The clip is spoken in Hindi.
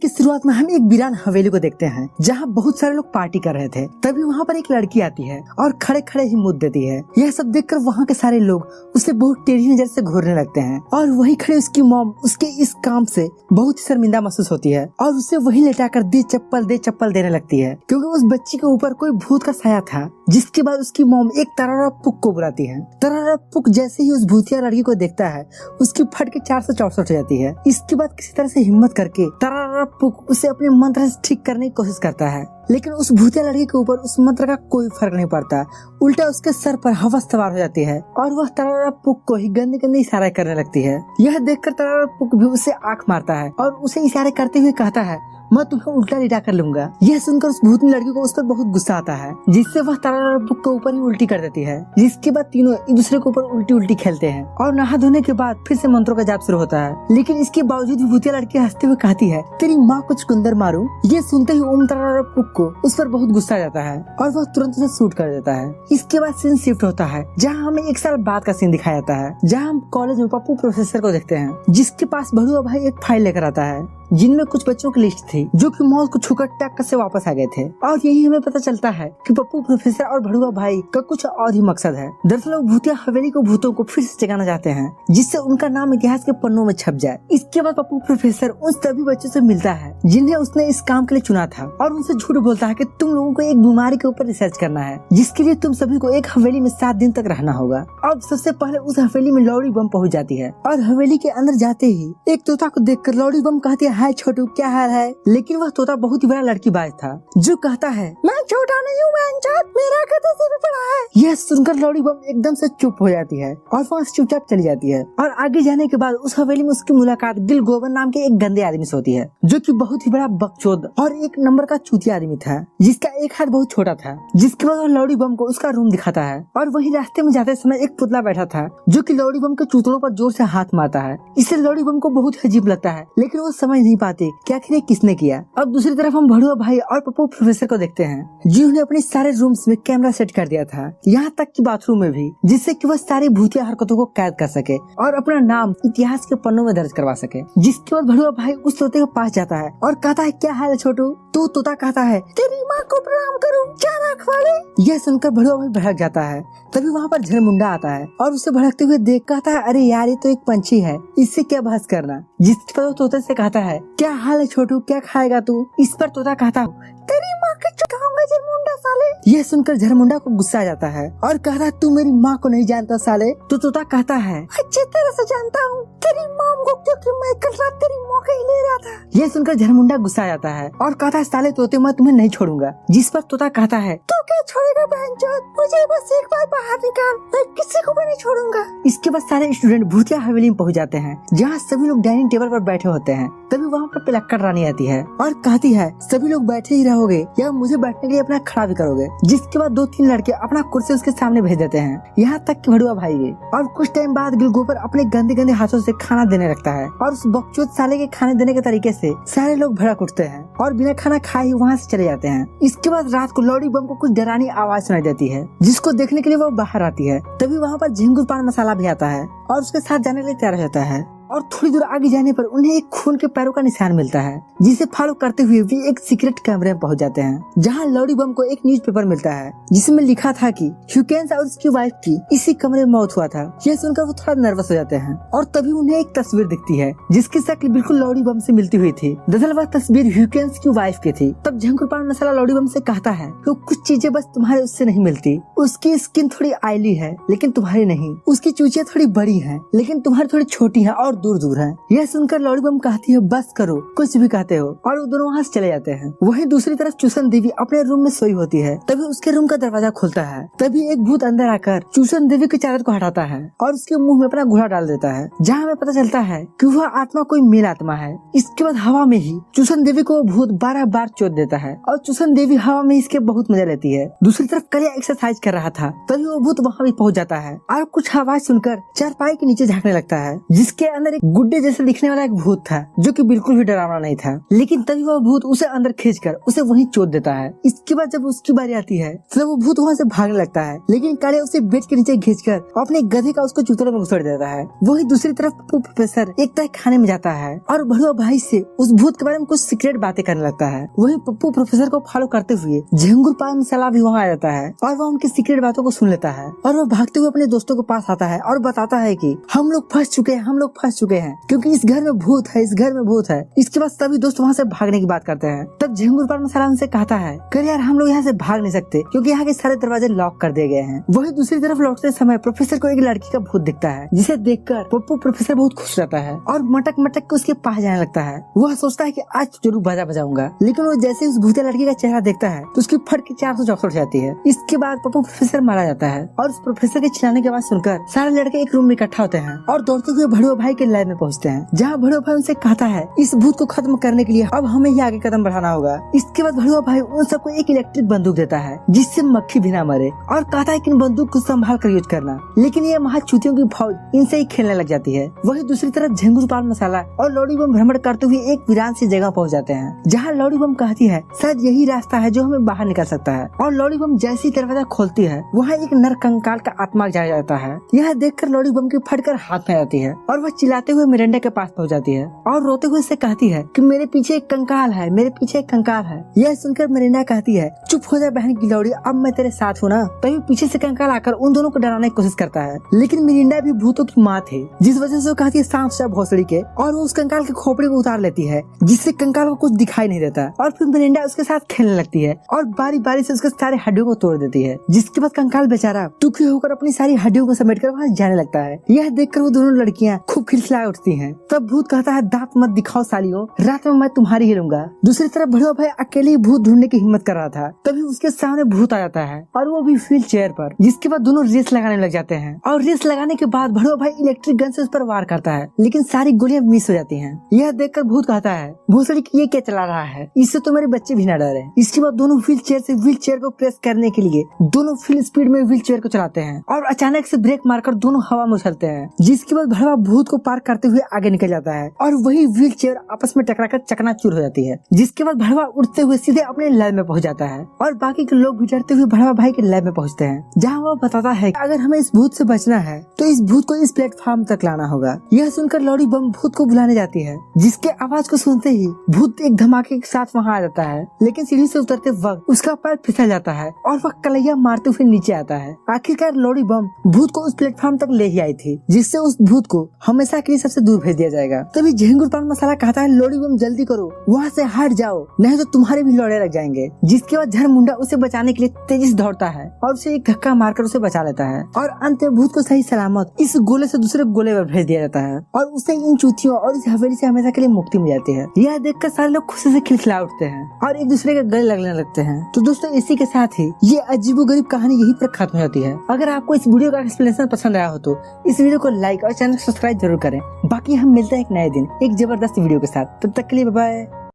की शुरुआत में हम एक वीरान हवेली को देखते हैं जहाँ बहुत सारे लोग पार्टी कर रहे थे। तभी वहाँ पर एक लड़की आती है और खड़े खड़े ही मुद्द देती है। यह सब देखकर वहाँ के सारे लोग उसे बहुत टेढ़ी नजर से घूरने लगते हैं और वहीं खड़े उसकी मॉम उसके इस काम से बहुत ही शर्मिंदा महसूस होती है और उसे वहीं लेटाकर दे चप्पल देने लगती है, क्योंकि उस बच्ची के ऊपर कोई भूत का साया था। जिसके बाद उसकी मॉम एक तरारा पुक को बुलाती है। तरारा पुक जैसे ही उस भूतिया लड़की को देखता है उसकी फट के 464 हो जाती है। इसके बाद किसी तरह से हिम्मत करके तरारा पुक उसे अपने मंत्र से ठीक करने की कोशिश करता है, लेकिन उस भूतिया लड़की के ऊपर उस मंत्र का कोई फर्क नहीं पड़ता। उल्टा उसके सर पर हवा सवार हो जाती है और वह तरारा पुक को ही गंदे गंदे इशारे करने लगती है। यह देखकर तरारा पुक भी उसे आंख मारता है और उसे इशारे करते हुए कहता है, मैं तुम्हें उल्टा लिटा कर लूंगा। यह सुनकर उस भूतनी लड़की को उस पर बहुत गुस्सा आता है, जिससे वह तरारा पुक के ऊपर ही उल्टी कर देती है। जिसके बाद तीनों एक दूसरे के ऊपर उल्टी खेलते हैं और नहा धोने के बाद फिर से मंत्रों का जाप शुरू होता है। लेकिन इसके बावजूद भूतिया लड़की हंसते हुए कहती है, तेरी माँ को चुकंदर मारूं। ये सुनते ही ओम तरारा पुक को उस पर बहुत गुस्सा आ जाता है और वह तुरंत उसे शूट कर देता है। इसके बाद सीन शिफ्ट होता है जहाँ हमें एक साल बाद का सीन दिखाया जाता है, जहाँ हम कॉलेज में पप्पू प्रोफेसर को देखते हैं, जिसके पास भड़ुआ भाई एक फाइल लेकर आता है जिनमें कुछ बच्चों की लिस्ट थी जो कि मौत को छूकर टक्कर से वापस आ गए थे। और यही हमें पता चलता है कि पप्पू प्रोफेसर और भड़ुआ भाई का कुछ और ही मकसद है। दरअसल वो भूतिया हवेली को भूतों को फिर से जगाना चाहते हैं, जिससे उनका नाम इतिहास के पन्नों में छप जाए। इसके बाद पप्पू प्रोफेसर उन सभी बच्चों से मिलता है जिन्हें उसने इस काम के लिए चुना था और उनसे झूठ बोलता है कि तुम लोगों को एक बीमारी के ऊपर रिसर्च करना है, जिसके लिए तुम सभी को एक हवेली में 7 दिन तक रहना होगा। अब सबसे पहले उस हवेली में लौड़ी बम पहुँच जाती है और हवेली के अंदर जाते ही एक तोता को देखकर लौड़ी बम कहती है, हाय छोटू क्या हाल है। लेकिन वह तोता बहुत ही बड़ा लड़कीबाज था जो कहता है, मैं छोटा नहीं हूँ, मेरा कदर से भी बड़ा है। यह सुनकर लौड़ी बम एकदम से चुप हो जाती है और वहाँ चुपचाप चली जाती है। और आगे जाने के बाद उस हवेली में उसकी मुलाकात दिल गोबर नाम के एक गंदे आदमी से होती है, जो कि बहुत ही बड़ा बकचोद और एक नंबर का चूतिया आदमी था, जिसका एक हाथ बहुत छोटा था। जिसके बाद लौड़ी बम को उसका रूम दिखाता है और वही रास्ते में जाते समय एक पुतला बैठा था जो कि लौड़ी बम के चूतड़ों पर जोर से हाथ मारता है। इससे लौड़ी बम को बहुत अजीब लगता है, लेकिन वो समझ नहीं पाते कि आखिर किसने किया। अब दूसरी तरफ हम भड़ुआ भाई और पप्पू प्रोफेसर को देखते हैं जिन्होंने अपने सारे रूम्स में कैमरा सेट कर दिया था, यहाँ तक कि बाथरूम में भी, जिससे कि वह सारी भूतिया हरकतों को कैद कर सके और अपना नाम इतिहास के पन्नों में दर्ज करवा सके। जिसके बाद भड़ुआ भाई उस तोते के पास जाता है और कहता है, क्या हाल है छोटू। तो तोता कहता है, तेरी माँ को प्रणाम करूं, क्या नाक वाले। यह सुनकर भड़ुआ भाई भड़क जाता है। तभी वहाँ पर झरमुंडा आता है और उसे भड़कते हुए देख कहता है, अरे यार ये तो एक पंछी है, इससे क्या बहस करना। जिसके बाद तोते से कहता है, क्या हाल है छोटू, क्या खाएगा तू। इस पर तोता कहता, तेरी माँ के चुकाऊंगा झरमुंडा साले। यह सुनकर झरमुंडा को गुस्सा आ जाता है और कहता है, तू मेरी माँ को नहीं जानता साले। तो तोता कहता है, अच्छी तरह से जानता हूँ तेरी माँ को, क्योंकि मैं कल रात तेरी मौका ही ले रहा था। यह सुनकर झरमुंडा गुस्सा आ जाता है और कहता है, साले तोते मैं तुम्हें नहीं छोड़ूंगा। जिस पर तोता कहता है, तू क्या छोड़ेगा बहनचोद, मुझे बस एक बार बाहर निकाल, मैं किसी को भी नहीं छोड़ूंगा। इसके बाद सारे स्टूडेंट भूतिया हवेली में पहुँच जाते हैं जहाँ सभी लोग डाइनिंग टेबल पर बैठे होते हैं। तभी वहाँ पर पिलक्कड़ रानी आती है और कहती है, सभी लोग बैठे ही रहोगे या मुझे बैठने के लिए अपना खड़ा भी करोगे। जिसके बाद 2-3 लड़के अपना कुर्सी उसके सामने भेज देते हैं, यहाँ तक कि भड़ुआ भाई भी। और कुछ टाइम बाद गिलगोबर अपने गंदे गंदे हाथों से खाना देने लगता है और उस बकचोद साले के खाने देने के तरीके से सारे लोग भड़क उठते हैं और बिना खाना खाए ही वहाँ से चले जाते हैं। इसके बाद रात को लौड़ी बम को कुछ डरावनी आवाज सुनाई देती है, जिसको देखने के लिए वो बाहर आती है। तभी वहाँ पर झिंगुर पान मसाला भी आता है और उसके साथ जाने के लिए तैयार होता है। और थोड़ी दूर आगे जाने पर उन्हें एक खून के पैरों का निशान मिलता है, जिसे फॉलो करते हुए वे एक सीक्रेट कमरे में पहुंच जाते हैं, जहां लौड़ी बम को एक न्यूज़पेपर मिलता है जिसमें लिखा था कि ह्यूकेंस और उसकी वाइफ की इसी कमरे में मौत हुआ था। यह सुनकर वो थोड़ा नर्वस हो जाते हैं और तभी उन्हें एक तस्वीर दिखती है जिसकी शक्ल बिल्कुल लौड़ी बम से मिलती हुई थी। दरअसल वह तस्वीर ह्यूकेंस की वाइफ की थी। तब झंकुर पान मसाला लौड़ी बम से कहता है कि कुछ चीजें बस तुम्हारे उससे नहीं मिलती। उसकी स्किन थोड़ी ऑयली है लेकिन तुम्हारी नहीं, उसकी चूचियां थोड़ी बड़ी है लेकिन तुम्हारी थोड़ी छोटी है और दूर दूर है। यह सुनकर लौड़ी बम कहती है, बस करो, कुछ भी कहते हो। और वो दोनों वहाँ से चले जाते हैं। वहीं दूसरी तरफ चूसन देवी अपने रूम में सोई होती है। तभी उसके रूम का दरवाजा खुलता है। तभी एक भूत अंदर आकर चूसन देवी की चादर को हटाता है और उसके मुंह में अपना घोड़ा डाल देता है, जहाँ हमें पता चलता है कि वह आत्मा कोई मेल आत्मा है। इसके बाद हवा में ही चूसन देवी को भूत 12 बार चोट देता है और चूसन देवी हवा में इसके बहुत मजा लेती है। दूसरी तरफ कलिया एक्सरसाइज कर रहा था, तभी वो भूत वहाँ भी पहुँच जाता है और कुछ आवाज सुनकर चारपाई के नीचे झांकने लगता है, जिसके अंदर अंदर एक गुड्डे जैसे दिखने वाला एक भूत था जो कि बिल्कुल भी डरावना नहीं था। लेकिन तभी वह भूत उसे अंदर खींचकर उसे वहीं चोट देता है। इसके बाद जब उसकी बारी आती है तो वो भूत वहाँ से भागने लगता है, लेकिन काले उसे बेड के नीचे खींचकर अपने गधे का उसको जूतों में घुसेड़ देता है। वही दूसरी तरफ पप्पू प्रोफेसर एक तरह खाने में जाता है और भड़ुआ भाई से उस भूत के बारे में कुछ सीक्रेट बातें करने लगता है। वही पप्पू प्रोफेसर को फॉलो करते हुए झिंगुर पान मसाला भी वहाँ आ जाता है और वह उनकी सीक्रेट बातों को सुन लेता है और वह भागते हुए अपने दोस्तों के पास आता है और बताता है कि हम लोग फंस चुके हैं क्योंकि इस घर में भूत है। इसके बाद सभी दोस्त वहाँ से भागने की बात करते हैं। तब झिंगुर पान मसाला उनसे कहता है कर यार हम लोग यहाँ से भाग नहीं सकते क्योंकि यहाँ के सारे दरवाजे लॉक कर दिए गए हैं। वही दूसरी तरफ लौटते समय प्रोफेसर को एक लड़की का भूत दिखता है जिसे देखकर पप्पू प्रोफेसर बहुत खुश रहता है और मटक मटक के उसके पास जाने लगता है। वह सोचता है कि आज जरूर बाजा बजाऊंगा, लेकिन वो जैसे उस भूतिया लड़की का चेहरा देखता है तो उसकी फट के 400 चौसठ जाती है। इसके बाद पप्पू प्रोफेसर मारा जाता है और उस प्रोफेसर के चिल्लाने की आवाज सुनकर सारे लड़के एक रूम में इकट्ठा होते हैं और दौड़ते हुए भड़ुआ भाई के लैब में पहुंचते हैं, जहाँ भड़ुआ भाई उनसे कहता है इस भूत को खत्म करने के लिए अब हमें ही आगे कदम बढ़ाना होगा। इसके बाद भड़ुआ भाई उन सबको एक इलेक्ट्रिक बंदूक देता है जिससे मक्खी भी ना मरे और कहता है कि इन बंदूक को संभाल कर यूज करना, लेकिन ये महाचूतियों की फौज इनसे ही खेलने लग जाती है। वही दूसरी तरफ झिंगुर पान मसाला और लौड़ी बम भ्रमण करते हुए एक वीरान सी जगह पहुंच जाते हैं, जहाँ लौड़ी बम कहती है शायद यही रास्ता है जो हमें बाहर निकल सकता है। और लौड़ी बम जैसी दरवाजा खोलती है वहाँ एक नर कंकाल का आत्मा जाया जाता है। यह देखकर लौड़ी बम की फटकर हाथ में आती है और वह चिल्लाते हुए मिरेंडा के पास पहुंच जाती है और रोते हुए से कहती है कि मेरे पीछे एक कंकाल है, मेरे पीछे एक कंकाल है। यह सुनकर मिरेंडा कहती है चुप हो जा बहन की लौड़ी, अब मैं तेरे साथ हूँ ना। तभी पीछे से कंकाल आकर उन दोनों को डराने की कोशिश करता है, लेकिन मिरिंडा भी भूतों की माँ थी जिस वजह से वो कहती है सांप सा भोसड़ी के, और वो उस कंकाल के खोपड़ी को उतार लेती है जिससे कंकाल को कुछ दिखाई नहीं देता। और फिर मिरिंडा उसके साथ खेलने लगती है और बारी बारी से उसके सारे हड्डियों को तोड़ देती है, जिसके बाद कंकाल बेचारा दुखी होकर अपनी सारी हड्डियों को समेटकर वहाँ जाने लगता है। यह देखकर वो दोनों लड़कियाँ खूब खिलखिला उठती हैं। तब भूत कहता है दांत मत दिखाओ सालियों, रात में मैं तुम्हारी ही लूंगा। दूसरी तरफ भड़ुआ भाई अकेले ही भूत ढूंढने की हिम्मत कर रहा था, तभी उसके सामने भूत आ जाता है और वो भी व्हील चेयर पर, जिसके बाद दोनों रेस लगाने लग जाते हैं। और रेस लगाने के बाद भड़ुआ भाई इलेक्ट्रिक गन से उस पर वार करता है, लेकिन सारी गोलियां मिस हो जाती हैं। यह देखकर भूत कहता है भोसड़ी ये क्या चला रहा है, इससे तो मेरे बच्चे भी न डरे। इसके बाद दोनों व्हील चेयर से व्हील चेयर को प्रेस करने के लिए दोनों फुल स्पीड में व्हील चेयर को चलाते हैं और अचानक से ब्रेक मारकर दोनों हवा में उछलते हैं, जिसके बाद भड़ुआ भूत को पार करते हुए आगे निकल जाता है और वही व्हील चेयर आपस में टकराकर चकनाचूर हो जाती है। जिसके बाद भड़ुआ उड़ते हुए सीधे अपने लैब में पहुंच जाता है और बाकी के लोग भी डरते हुए भड़ुआ भाई के लैब में पहुंचते हैं, जहाँ वह बताता है कि अगर हमें इस भूत से बचना है तो इस भूत को इस प्लेटफॉर्म तक लाना होगा। यह सुनकर लौड़ी बम भूत को बुलाने जाती है, जिसके आवाज को सुनते ही भूत एक धमाके के साथ वहाँ आ जाता है, लेकिन सीढ़ी से उतरते वक्त उसका पैर फिसल जाता है और वह कलैया मारते हुए नीचे आता है। आखिरकार लौड़ी बम भूत को उस प्लेटफॉर्म तक ले ही आई थी, जिससे उस भूत को हमेशा के लिए सबसे दूर भेज दिया जाएगा। तभी झिंगुर पान मसाला कहता है लौड़ी बम जल्दी करो, वहाँ से हट जाओ, नहीं तो तुम्हारे भी लौड़े लग जाएंगे। जिसके बाद झरमुंडा उसे बचाने के लिए तेजी से दौड़ता है और उसे एक धक्का मारकर उसे बचा लेता है और अंत में भूत को सही सलामत इस गोले से दूसरे गोले पर भेज दिया जाता है और उसे इन चूतियों और इस हवेली से हमेशा के लिए मुक्ति मिल जाती है। यह देखकर सारे लोग खुशी से खिलखिला उठते हैं और एक दूसरे के गले लगने लगते हैं। तो दोस्तों इसी के साथ ही ये अजीबोगरीब कहानी यही पर खत्म होती है। अगर आपको इस वीडियो का एक्सप्लेनेशन पसंद आया हो तो इस वीडियो को लाइक और चैनल सब्सक्राइब जरूर करें। बाकी हम मिलते हैं एक नए दिन एक जबरदस्त वीडियो के साथ, तब तक के लिए बाय बाय।